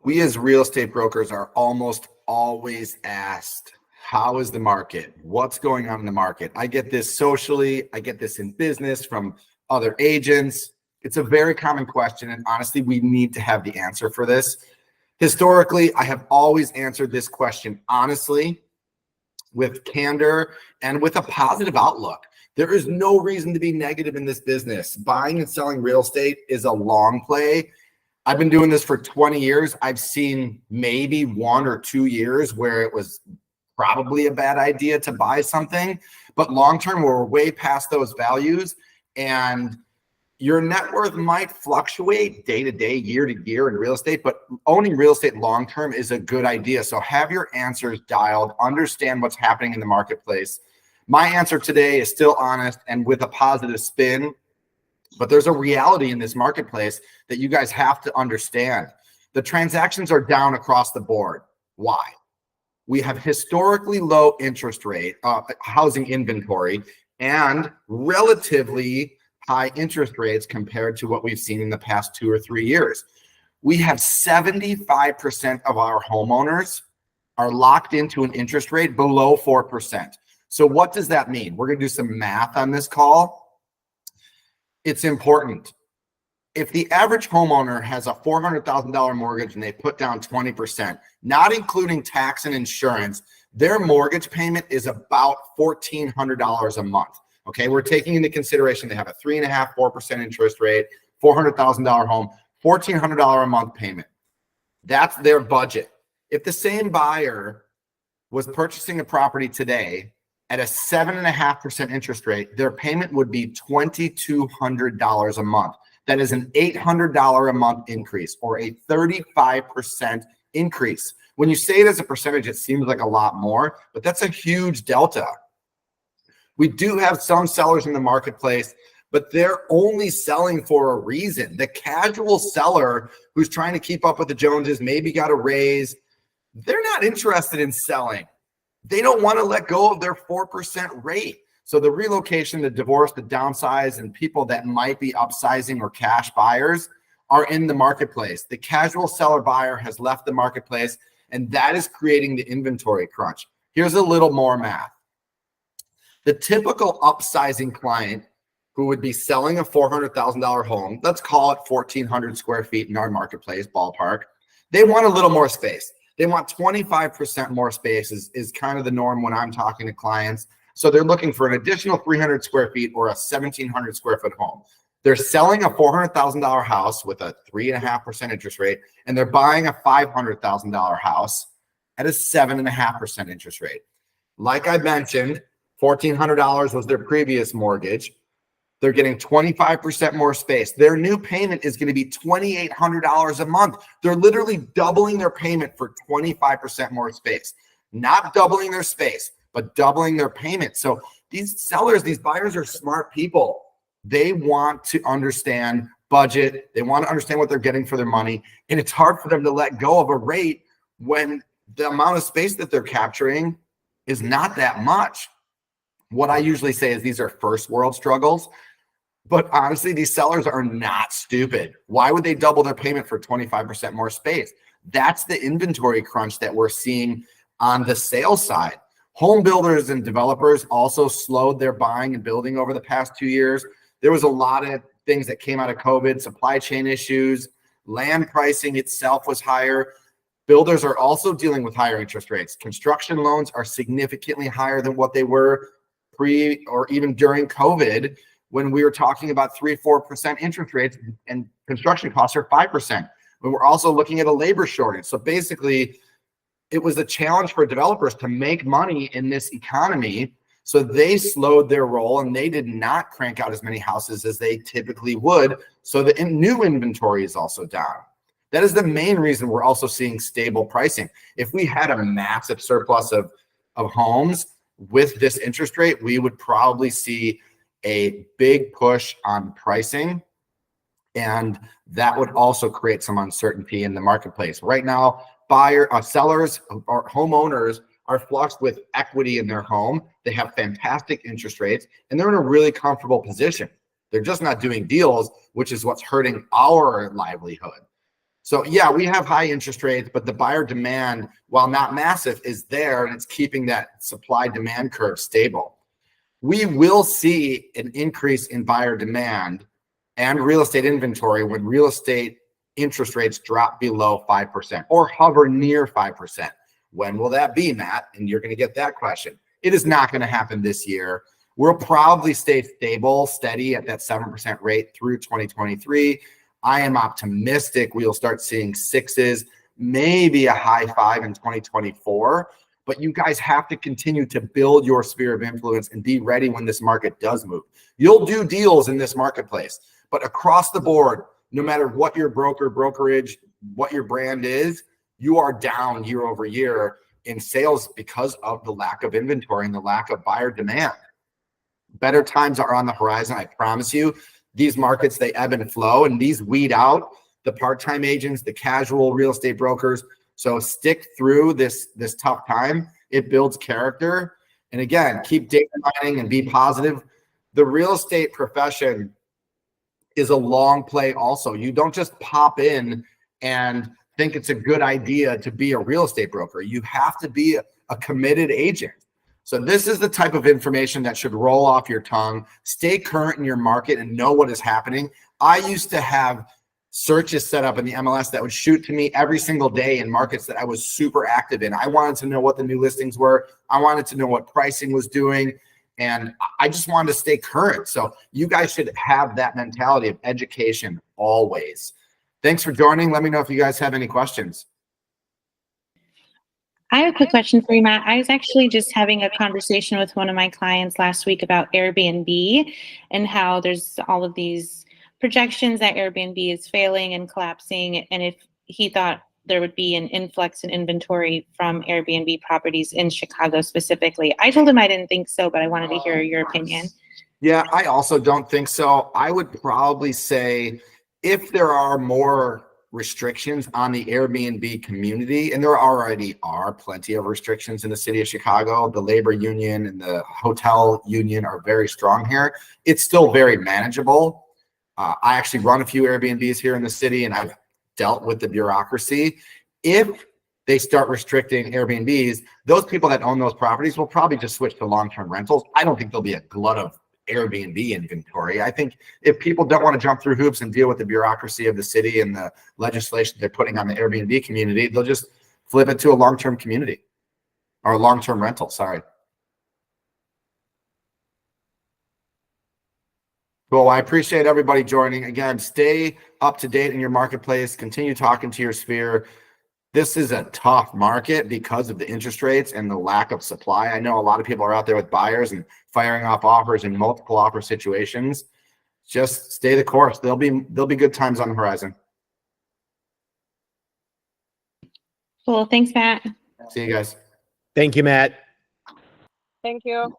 We as real estate brokers are almost always asked, how is the market? What's going on in the market? I get this socially, I get this in business from other agents. It's a very common question, and honestly, we need to have the answer for this. Historically, I have always answered this question honestly, with candor, and with a positive outlook. There is no reason to be negative in this business. Buying and selling real estate is a long play. I've been doing this for 20 years. I've seen maybe 1 or 2 years where it was probably a bad idea to buy something, but long-term, we're way past those values, and your net worth might fluctuate day to day, year to year in real estate, but owning real estate long-term is a good idea. So have your answers dialed, understand what's happening in the marketplace. My answer today is still honest and with a positive spin, but there's a reality in this marketplace that you guys have to understand. The transactions are down across the board. Why? We have historically low interest rate, housing inventory, and relatively high interest rates compared to what we've seen in the past 2 or 3 years. We have 75% of our homeowners are locked into an interest rate below 4%. So what does that mean? We're going to do some math on this call. It's important. If the average homeowner has a $400,000 mortgage and they put down 20%, not including tax and insurance, their mortgage payment is about $1,400 a month. Okay, we're taking into consideration they have a 3.5%, 4% interest rate, $400,000 home, $1,400 a month payment. That's their budget. If the same buyer was purchasing a property today at a 7.5% interest rate, their payment would be $2,200 a month. That is an $800 a month increase, or a 35% increase. When you say it as a percentage, it seems like a lot more, but that's a huge delta. We do have some sellers in the marketplace, but they're only selling for a reason. The casual seller who's trying to keep up with the Joneses, maybe got a raise, they're not interested in selling. They don't want to let go of their 4% rate. So the relocation, the divorce, the downsize, and people that might be upsizing or cash buyers are in the marketplace. The casual seller buyer has left the marketplace, and that is creating the inventory crunch. Here's a little more math. The typical upsizing client who would be selling a $400,000 home, let's call it 1,400 square feet in our marketplace ballpark, they want a little more space. They want 25% more space is kind of the norm when I'm talking to clients. So they're looking for an additional 300 square feet or a 1,700 square foot home. They're selling a $400,000 house with a 3.5% interest rate, and they're buying a $500,000 house at a 7.5% interest rate. Like I mentioned, $1,400 was their previous mortgage. They're getting 25% more space. Their new payment is going to be $2,800 a month. They're literally doubling their payment for 25% more space. Not doubling their space, but doubling their payment. So these sellers, these buyers are smart people. They want to understand budget. They want to understand what they're getting for their money. And it's hard for them to let go of a rate when the amount of space that they're capturing is not that much. What I usually say is these are first world struggles, but honestly, these sellers are not stupid. Why would they double their payment for 25% more space? That's the inventory crunch that we're seeing on the sales side. Home builders and developers also slowed their buying and building over the past 2 years. There was a lot of things that came out of COVID, supply chain issues, land pricing itself was higher. Builders are also dealing with higher interest rates. Construction loans are significantly higher than what they were pre or even during COVID, when we were talking about 3-4% interest rates and construction costs are 5%. But we're also looking at a labor shortage. So basically, it was a challenge for developers to make money in this economy. So they slowed their roll and they did not crank out as many houses as they typically would. So the new inventory is also down. That is the main reason we're also seeing stable pricing. If we had a massive surplus of homes with this interest rate, we would probably see a big push on pricing, and that would also create some uncertainty in the marketplace. Right now, sellers or homeowners are flushed with equity in their home. They have fantastic interest rates, and they're in a really comfortable position. They're just not doing deals, which is what's hurting our livelihood. So yeah, we have high interest rates, but the buyer demand, while not massive, is there, and it's keeping that supply demand curve stable. We will see an increase in buyer demand and real estate inventory when real estate interest rates drop below 5% or hover near 5%. When will that be, Matt? And you're going to get that question. It is not going to happen this year. We'll probably stay stable, steady at that 7% rate through 2023. I am optimistic we'll start seeing sixes, maybe a high five in 2024. But you guys have to continue to build your sphere of influence and be ready when this market does move. You'll do deals in this marketplace, but across the board, no matter what your brokerage, what your brand is, you are down year over year in sales because of the lack of inventory and the lack of buyer demand. Better times are on the horizon, I promise you. These markets, they ebb and flow, and these weed out the part-time agents, the casual real estate brokers. So stick through this tough time. It builds character. And again, keep data mining and be positive. The real estate profession is a long play also. You don't just pop in and think it's a good idea to be a real estate broker. You have to be a committed agent. So this is the type of information that should roll off your tongue. Stay current in your market and know what is happening. I used to have searches set up in the MLS that would shoot to me every single day in markets that I was super active in. I wanted to know what the new listings were. I wanted to know what pricing was doing. And I just wanted to stay current. So you guys should have that mentality of education always. Thanks for joining. Let me know if you guys have any questions. I have a quick question for you, Matt. I was actually just having a conversation with one of my clients last week about Airbnb and how there's all of these projections that Airbnb is failing and collapsing, and if he thought there would be an influx in inventory from Airbnb properties in Chicago specifically. I told him I didn't think so, but I wanted to hear your opinion. Yeah, I also don't think so. I would probably say if there are more restrictions on the Airbnb community, and there already are plenty of restrictions in the city of Chicago, the labor union and the hotel union are very strong here. It's still very manageable. I actually run a few Airbnbs here in the city, and I've dealt with the bureaucracy. If they start restricting Airbnbs, those people that own those properties will probably just switch to long-term rentals. I don't think there'll be a glut of Airbnb inventory. I think if people don't want to jump through hoops and deal with the bureaucracy of the city and the legislation they're putting on the Airbnb community, they'll just flip it to a long-term community or a long-term rental. Sorry. Cool. I appreciate everybody joining. Again, stay up to date in your marketplace. Continue talking to your sphere. This is a tough market because of the interest rates and the lack of supply. I know a lot of people are out there with buyers and firing off offers in multiple offer situations. Just stay the course. There'll be good times on the horizon. Cool. Thanks, Matt. See you guys. Thank you, Matt. Thank you.